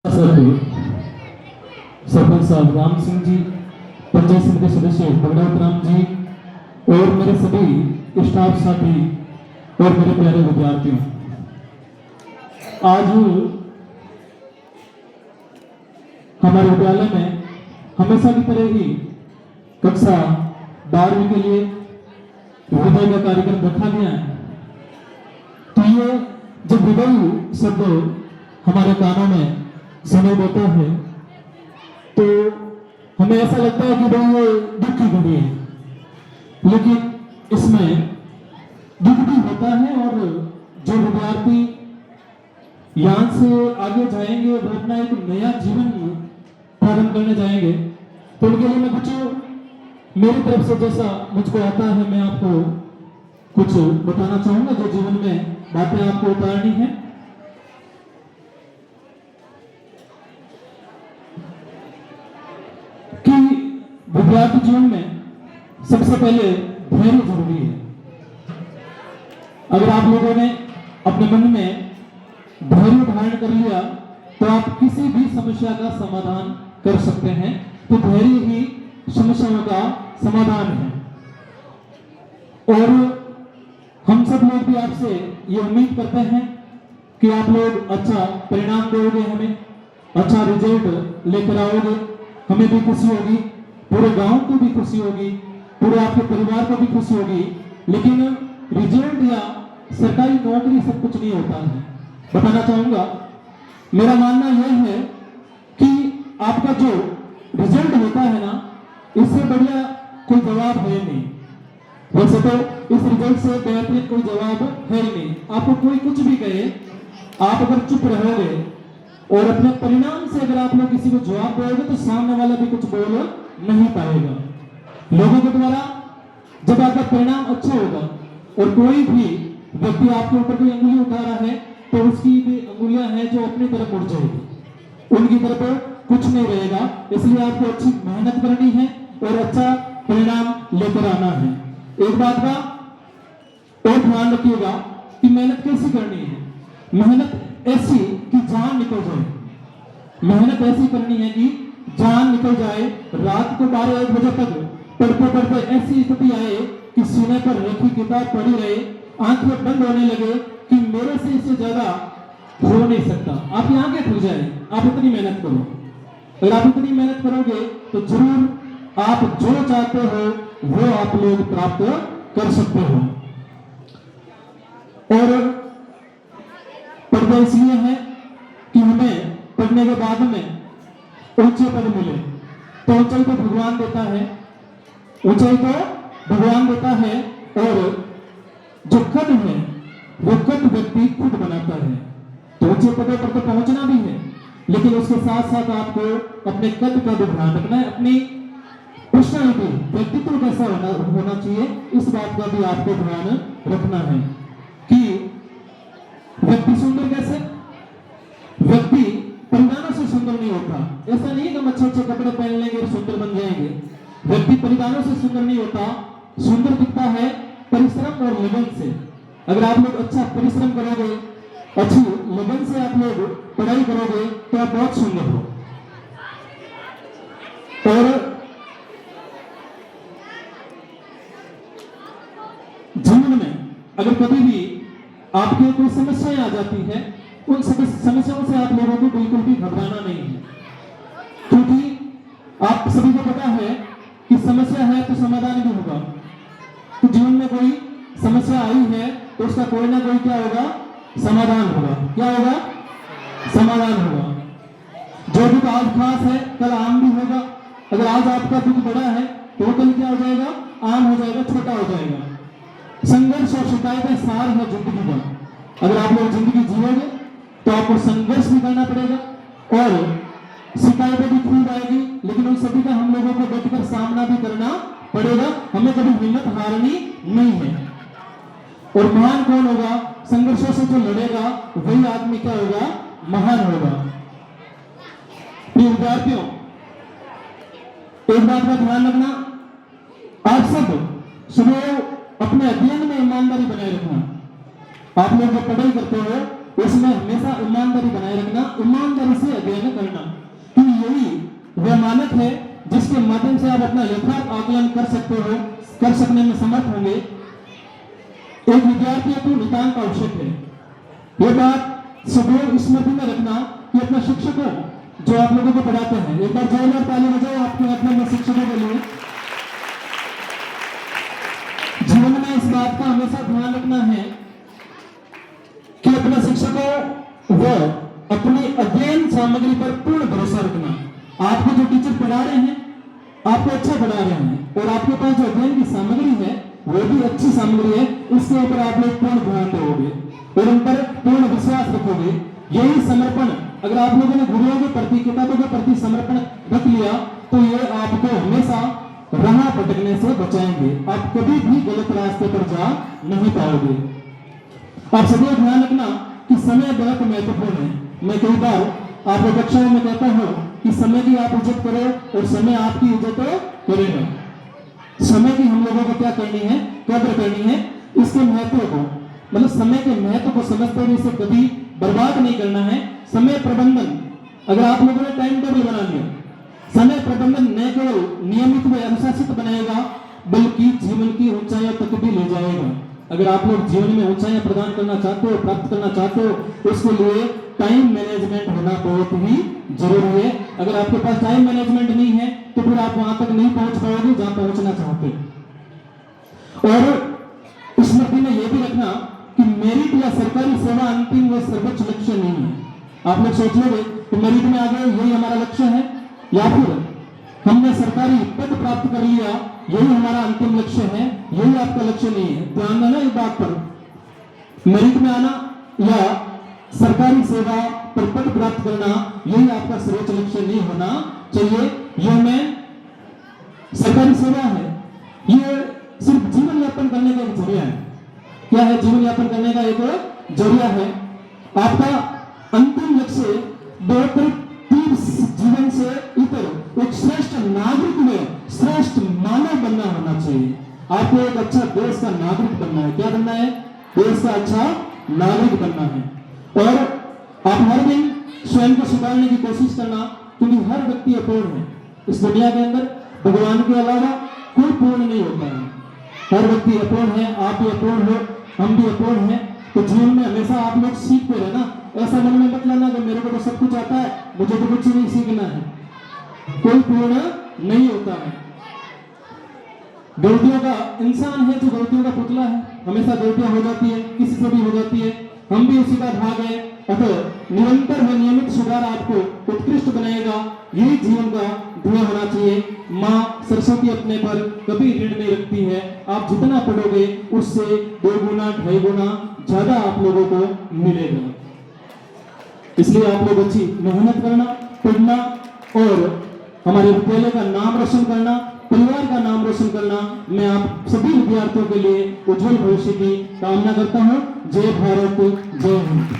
सरपंच साहब राम सिंह जी, पंचायत समिति सदस्य भगवत राम जी और मेरे सभी स्टाफ साथी और मेरे प्यारे विद्यार्थियों, आज हमारे विद्यालय में हमेशा की तरह ही कक्षा 12वीं के लिए विदाई का कार्यक्रम रखा गया है। तो ये जब विदाई शब्द हमारे कानों में सुनाई देता है तो हमें ऐसा लगता है कि भाई ये दुख की घड़ी है, लेकिन इसमें दुख भी होता है। और जो विद्यार्थी यहाँ से आगे जाएंगे वो अपना एक नया जीवन प्रारंभ करने जाएंगे, तो उनके लिए मैं कुछ मेरी तरफ से जैसा मुझको आता है मैं आपको कुछ बताना चाहूंगा, जो जीवन में बातें आपको उतारनी है। कि विद्यार्थी जीवन में सबसे पहले धैर्य जरूरी है। अगर आप लोगों ने अपने मन में धैर्य धारण कर लिया तो आप किसी भी समस्या का समाधान कर सकते हैं। तो धैर्य ही समस्याओं का समाधान है। और हम सब लोग भी आपसे ये उम्मीद करते हैं कि आप लोग अच्छा परिणाम दोगे, हमें अच्छा रिजल्ट लेकर आओगे, हमें भी खुशी होगी, पूरे गांव को भी खुशी होगी, पूरे आपके परिवार को भी खुशी होगी। लेकिन रिजल्ट या सरकारी नौकरी सब कुछ नहीं होता है। बताना चाहूंगा, मेरा मानना यह है कि आपका जो रिजल्ट होता है ना, इससे बढ़िया कोई जवाब है नहीं। वैसे तो इस रिजल्ट से बेहतरीन कोई जवाब है ही नहीं। आपको कोई कुछ भी कहे, आप अगर चुप रहोगे और अपने परिणाम से अगर आप लोग किसी को जवाब दोगे तो सामने वाला भी कुछ बोल नहीं पाएगा। लोगों के द्वारा जब आपका परिणाम अच्छा होगा और कोई भी व्यक्ति आपके ऊपर कोई अंगुली उठा रहा है तो उसकी भी अंगुलियां हैं जो अपनी तरफ मुड़ जाएगी, उनकी तरफ कुछ नहीं रहेगा। इसलिए आपको अच्छी मेहनत करनी है और अच्छा परिणाम लेकर आना है। एक बात का और ध्यान रखिएगा कि मेहनत कैसी करनी है। मेहनत ऐसी कि जान निकल जाए, मेहनत ऐसी करनी है कि जान निकल जाए। रात को 12-1 बजे तक पढ़ते पढ़ते ऐसी स्थिति आए कि सीने पर रखी किताब पढ़ी रहे, आंखें बंद होने लगे कि मेरे से इससे ज्यादा हो नहीं सकता। आपकी आंखें खुल जाए, आप इतनी मेहनत करो। अगर आप इतनी मेहनत करोगे तो जरूर आप जो चाहते हो वो आप लोग प्राप्त कर सकते हो। और पढ़ना इसलिए है कि हमें पढ़ने के बाद में ऊंचे पद मिले। तो ऊंचाई तो भगवान देता है, ऊंचाई तो भगवान देता है। और जो कद है वो कद व्यक्ति खुद बनाता है। तो ऊंचे पदों पर तो पहुंचना भी है, लेकिन उसके साथ साथ आपको अपने कद का भी ध्यान रखना है। अपनी पर्सनालिटी, व्यक्तित्व कैसा होना चाहिए, इस बात का भी आपको ध्यान रखना है कि व्यक्ति सुंदर कैसे। व्यक्ति परिधानों से सुंदर नहीं होता। ऐसा नहीं है कि हम अच्छे अच्छे कपड़े पहन लेंगे और सुंदर बन जाएंगे। व्यक्ति परिधानों से सुंदर नहीं होता, सुंदर दिखता है परिश्रम और लगन से। अगर आप लोग अच्छा परिश्रम करोगे, अच्छी लगन से आप लोग पढ़ाई करोगे तो आप बहुत सुंदर हो। और जीवन में अगर कभी भी आपके कोई समस्याएं आ जाती है, उन समस्याओं से आप लोगों को बिल्कुल भी घबराना नहीं है, क्योंकि आप सभी को पता है कि समस्या है तो समाधान भी होगा। तो जीवन में कोई समस्या आई है तो उसका कोई ना कोई क्या होगा, समाधान होगा। क्या होगा? समाधान होगा। जो दुख आज खास है कल आम भी होगा। अगर आज आपका दुख बड़ा है तो कल क्या हो जाएगा, आम हो जाएगा, छोटा हो जाएगा। संघर्ष और शिकायतें सार है जिंदगी का। अगर आप लोग जिंदगी जियोगे तो आपको संघर्ष भी करना पड़ेगा और शिकायतें भी खूब आएगी, लेकिन उन सभी का हम लोगों को डटकर सामना भी करना पड़ेगा। हमें कभी हिम्मत हारनी नहीं है। और महान कौन होगा? संघर्षों से जो लड़ेगा वही आदमी क्या होगा, महान होगा। विद्यार्थियों, एक बात का ध्यान रखना, आप सब सुबह अपने अध्ययन में ईमानदारी बनाए रखना। आप लोग जो पढ़ाई करते हो उसमें हमेशा ईमानदारी बनाए रखना, ईमानदारी से अध्ययन माध्यम से आप अपना यथार्थ आकलन कर सकते हो, कर सकने में समर्थ होंगे। एक विद्यार्थी को नितांत आवश्यक है। यह बात सदैव स्मृति में रखना कि अपना शिक्षकों जो आप लोगों को पढ़ाते हैं, एक बार जोरदार ताली बजाओ आपके अपने शिक्षकों के लिए। जीवन में इस बात का हमेशा ध्यान रखना है कि अपने शिक्षकों व अपनी अध्ययन सामग्री पर पूर्ण भरोसा रखना। आपको जो टीचर पढ़ा रहे हैं आपको अच्छा पढ़ा रहे हैं और आपके पास जो अध्ययन की सामग्री है वो भी अच्छी सामग्री है, उसके ऊपर आप लोग पूर्ण ध्यान दोगे और उन पर पूर्ण विश्वास रखोगे। यही समर्पण अगर आप लोगों ने गुरुओं के प्रति, किताबों के प्रति समर्पण रख लिया तो ये आपको हमेशा राह भटकने से बचाएंगे। आप कभी भी गलत रास्ते पर जा नहीं पाओगे। आप सदैव ध्यान रखना कि समय बहुत महत्वपूर्ण है। मैं कई बार आपको कक्षाओं में कहता हूं कि समय की आप इज्जत करो और समय आपकी इज्जत करेगा। समय की हम लोगों को क्या करनी है, कद्र करनी है। इसके महत्व को, मतलब समय के महत्व को समझते हुए इसे कभी बर्बाद नहीं करना है। समय प्रबंधन, अगर आप लोगों ने टाइम टेबल बना लिया, समय प्रबंधन न केवल नियमित व अनुशासित बनाएगा बल्कि जीवन की ऊंचाइयों तक भी ले जाएगा। अगर आप लोग जीवन में ऊंचाइयां प्रदान करना चाहते हो, प्राप्त करना चाहते हो, उसके लिए टाइम मैनेजमेंट होना बहुत ही जरूरी है। अगर आपके पास टाइम मैनेजमेंट नहीं है तो फिर आप वहां तक नहीं पहुंच पाओगे जहां पहुंचना चाहते हो। और स्मृति में यह भी रखना कि मेरिट या सरकारी सेवा अंतिम व सर्वोच्च लक्ष्य नहीं है। आप लोग सोच लोगे कि मेरिट में आ गए यही हमारा लक्ष्य है, या फिर हमने सरकारी पद प्राप्त कर लिया यही हमारा अंतिम लक्ष्य है, यही आपका लक्ष्य नहीं है। ध्यान देना इस बात पर। मेरिट में आना या सरकारी सेवा पर पद प्राप्त करना यही आपका सर्वोच्च लक्ष्य नहीं होना चाहिए। यह में सरकारी सेवा है, यह सिर्फ जीवन यापन करने का एक जरिया है। क्या है? जीवन यापन करने का एक जरिया है। आपका अंतिम लक्ष्य बेहतर जीवन से इतर एक श्रेष्ठ नागरिक में श्रेष्ठ मानव बनना होना चाहिए। आपको एक अच्छा देश का नागरिक बनना है। क्या बनना है? देश का अच्छा नागरिक बनना है। और आप हर दिन स्वयं को सुधारने की कोशिश करना, क्योंकि हर व्यक्ति अपूर्ण है। इस दुनिया के अंदर भगवान के अलावा कोई पूर्ण नहीं होता है। हर व्यक्ति अपूर्ण है, आप भी अपूर्ण हो, हम भी अपूर्ण हैं। तो जीवन में हमेशा आप लोग सीखते रहना। ऐसा मन में मत लाना कि मेरे को तो सब कुछ आता है, मुझे तो कुछ नहीं सीखना है। कोई पूर्ण नहीं होता है। गलतियों का इंसान है जो गलतियों का पुतला है, हमेशा गलतियां हो जाती है, किसी से भी हो जाती है, हम भी उसी का भाग है। अतः निरंतर व नियमित सुधार आपको उत्कृष्ट बनाएगा। यही जीवन का ध्येय होना चाहिए। माँ सरस्वती अपने पर कभी ऋण नहीं रखती है। आप जितना पढ़ोगे उससे 2 गुना 2.5 गुना ज्यादा आप लोगों को मिलेगा। इसलिए आप लोग अच्छी मेहनत करना, पढ़ना और हमारे विद्यालय का नाम रोशन करना, परिवार का नाम रोशन करना। मैं आप सभी विद्यार्थियों के लिए उज्जवल भविष्य की कामना करता हूँ। जय भारत, जय हिंद।